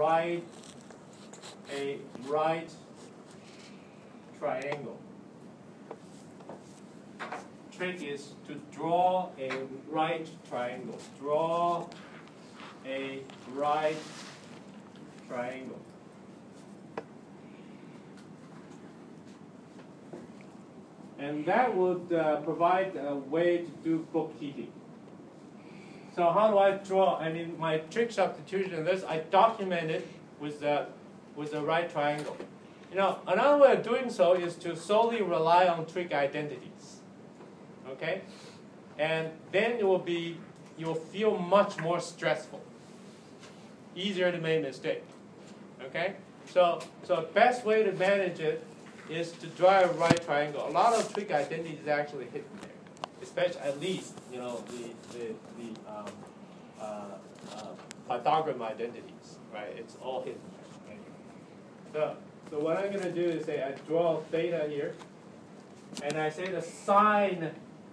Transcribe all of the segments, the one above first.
right triangle. Trick is to draw a right triangle. Draw a right triangle. And that would provide a way to do bookkeeping. So how do I draw? I mean, my trig substitution, this I document it with the right triangle. You know, another way of doing so is to solely rely on trig identities. Okay, and then you'll feel much more stressful, easier to make a mistake. Okay, so best way to manage it is to draw a right triangle. A lot of trig identities actually hidden there, especially at least the Pythagorean identities, right? It's all hidden there. Right? So what I'm going to do is say I draw theta here, and I say the sine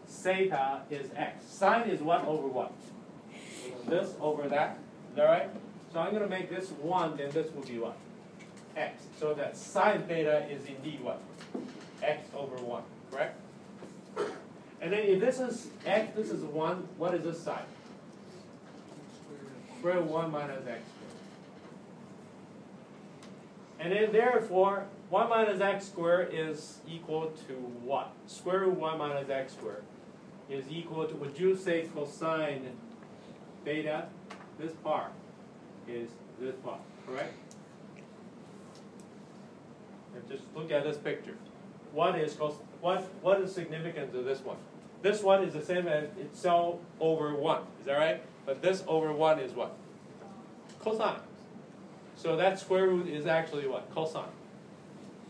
theta is x. Sine is 1 over 1. This over that. Is that right? So I'm going to make this 1, then this will be what? X. So that sine theta is indeed what? X over 1. Correct? And then if this is x, this is 1, what is this side? Square root of 1 minus x squared. And then therefore, 1 minus x squared is equal to what? Square root of 1 minus x squared is equal to, would you say cosine theta? This part is this part, correct? And just look at this picture. What is the significance of this one? This one is the same as itself over 1. Is that right? But this over 1 is what? Cosine. So that square root is actually what? Cosine.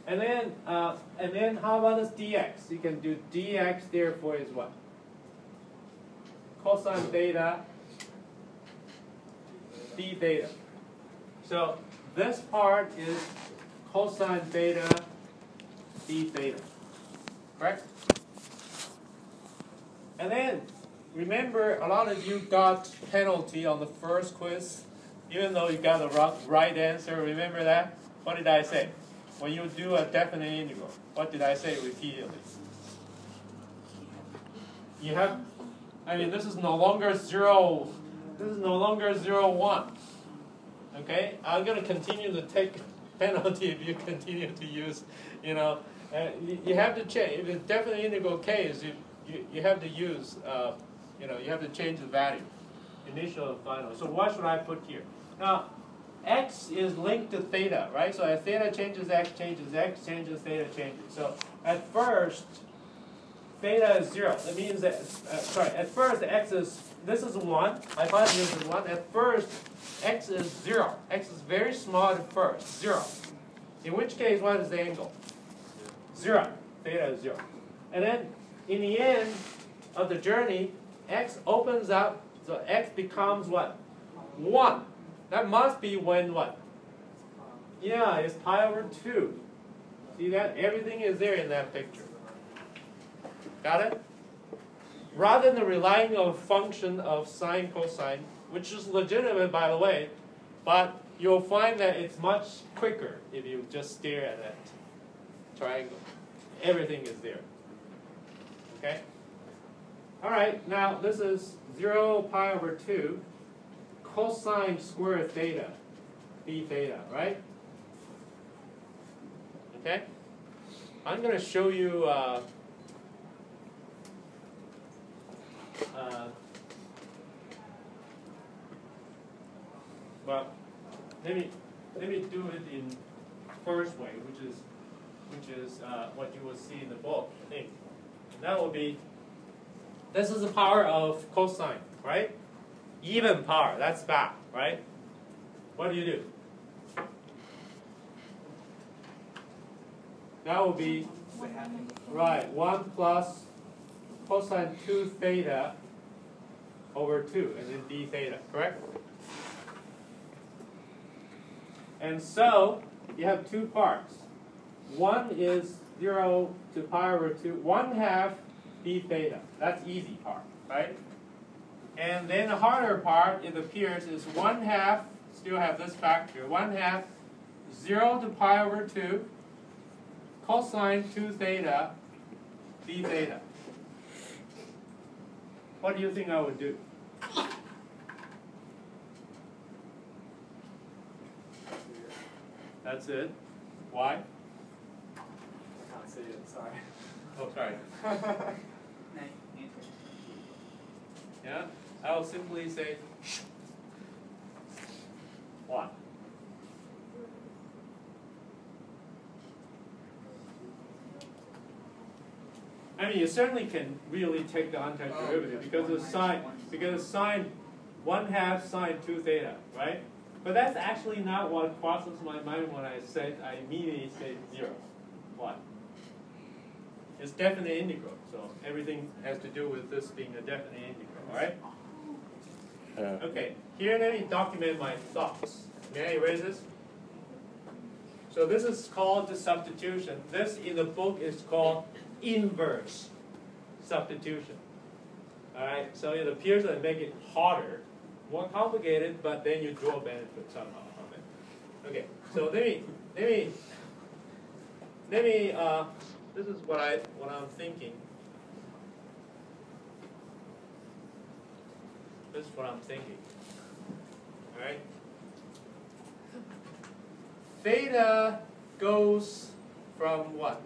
And then how about this dx? You can do dx, therefore is what? Cosine theta d theta. So this part is cosine theta d theta. Correct? And then remember, a lot of you got penalty on the first quiz, even though you got the right answer. Remember that? What did I say? When you do a definite integral, what did I say repeatedly? You have, I mean, this is no longer 0. This is no longer 0, 1. Okay? I'm going to continue to take penalty if you continue to use, you have to change. If it's definite integral case, you have to use, you have to change the value, initial and final. So what should I put here? Now, x is linked to theta, right? So as theta changes, x changes, theta changes. So at first, theta is 0. That means that, at first x is, this is 1. Hypotenuse is 1. At first, x is 0. X is very small at first, 0. In which case, what is the angle? 0. Theta is 0. And then, in the end of the journey, x opens up, so x becomes what? 1. That must be when what? Yeah, it's pi over 2. See that? Everything is there in that picture. Got it? Rather than relying on a function of sine, cosine, which is legitimate, by the way, but you'll find that it's much quicker if you just stare at that triangle. Everything is there. Okay? All right, now this is 0 pi over 2 cosine square theta, d theta, right? Okay? I'm going to show you well, let me do it in first way, which is what you will see in the book, I think. And that will be, this is the power of cosine, right? Even power, that's bad, right? What do? That will be, right, 1 plus cosine 2 theta over 2, and then d theta, correct? And so, you have two parts. One is 0 to pi over 2, 1/2 d theta. That's easy part, right? And then the harder part, it appears, is 1/2, still have this factor, 1/2 0 to pi over 2 cosine 2 theta d theta. What do you think I would do? That's it. Why? I can't see it, sorry. Oh, sorry. Yeah? I'll simply say what? I mean, you certainly can really take the antiderivative because of sine 1/2 sine 2 theta, right? But that's actually not what crosses my mind when I immediately say 0. What? It's definite integral, so everything has to do with this being a definite integral, all right? Okay, here let me document my thoughts. May I erase this? So this is called the substitution. This in the book is called inverse substitution. All right, so it appears to make it harder, more complicated, but then you draw benefit somehow from it. Okay, so let me. This is what I'm thinking. This is what I'm thinking. All right. Theta goes from what?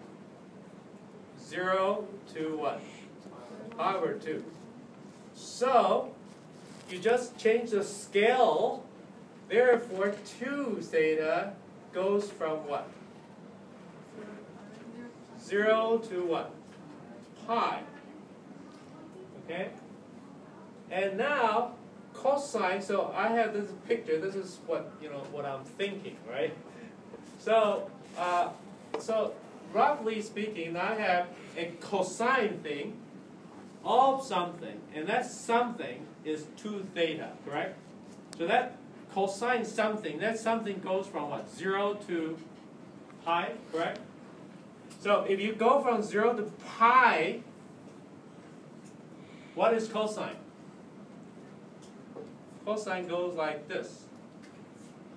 0 to what? Pi over 2. So you just change the scale. Therefore, 2 theta goes from what? 0 to what? Pi. Okay? And now cosine, so I have this picture, this is what what I'm thinking, right? So so roughly speaking, I have a cosine thing of something, and that something is 2 theta, correct? So that cosine something, that something goes from what? 0 to pi, correct? So if you go from 0 to pi, what is cosine? Cosine goes like this. Is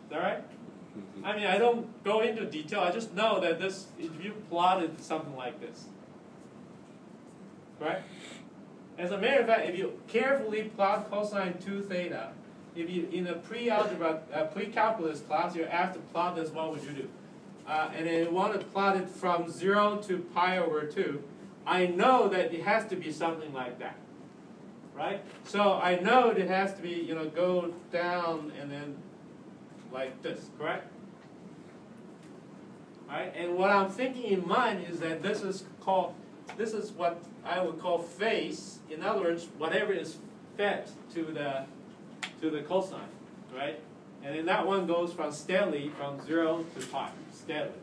that right? I mean, I don't go into detail. I just know that this, if you plotted something like this, right? As a matter of fact, if you carefully plot cosine 2 theta, if you in a pre-algebra, pre-calculus class, you're asked to plot this, what would you do? And then you want to plot it from 0 to pi over 2. I know that it has to be something like that, right? So I know it has to be, go down and then like this, correct? Right? And what I'm thinking in mind is that this is what I would call phase. In other words, whatever is fed to the cosine, right? And then that one goes from steadily from 0 to pi, steadily.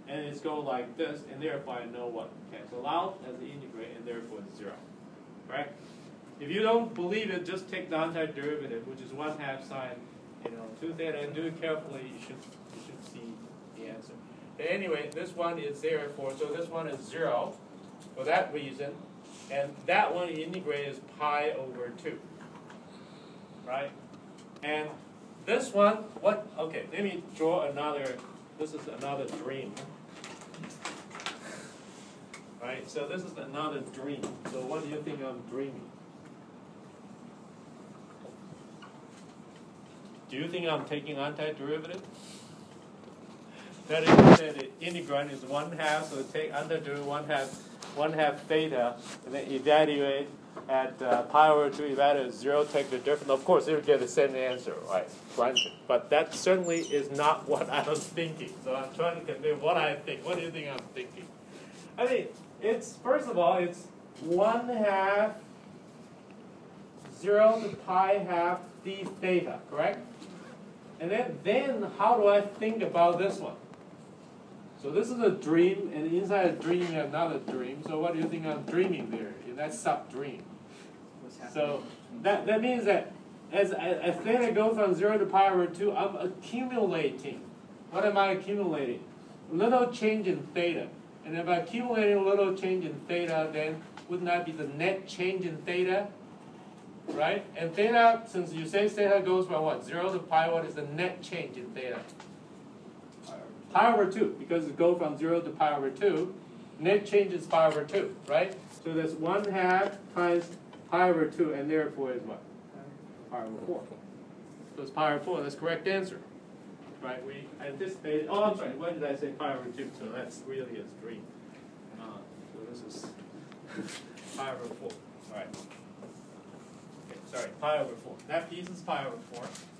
And it's go like this, and therefore I know what cancel out as the integrate, and therefore it's 0, right? If you don't believe it, just take the antiderivative, which is 1/2 sine 2 theta, and do it carefully. You should see the answer. But anyway, this one is therefore, so this one is 0 for that reason, and that one integrate is pi over 2, right? And this one, what? Okay, let me draw another. This is another dream, right? So this is another dream. So what do you think I'm dreaming? Do you think I'm taking antiderivative? That is, that the integrand is 1/2, so take antiderivative 1/2 theta, and then evaluate at pi over 2, evaluate at 0, take the difference. Of course, you'll get the same answer, right? Granted. But that certainly is not what I was thinking. So I'm trying to convey what I think. What do you think I'm thinking? I mean, it's, first of all, it's 1/2 0 to pi half d theta, correct? And then how do I think about this one? So this is a dream, and inside a dream you have another dream. So what do you think I'm dreaming there in that sub-dream? So that means that as theta goes from 0 to pi over 2, I'm accumulating. What am I accumulating? A little change in theta. And if I'm accumulating a little change in theta, then wouldn't that be the net change in theta? right? And theta, since you say theta goes from what? 0 to pi, what is the net change in theta? Pi over 2, because it goes from 0 to pi over 2. Net change is pi over 2, right? So that's 1/2 times pi over 2, and therefore is what? Pi over 4. So it's pi over 4, that's the correct answer. Right, we anticipated, oh, I'm sorry, what did I say? Pi over 2, so that's really is 3. So this is pi over 4. All right. Okay, sorry, pi over 4. That piece is pi over 4.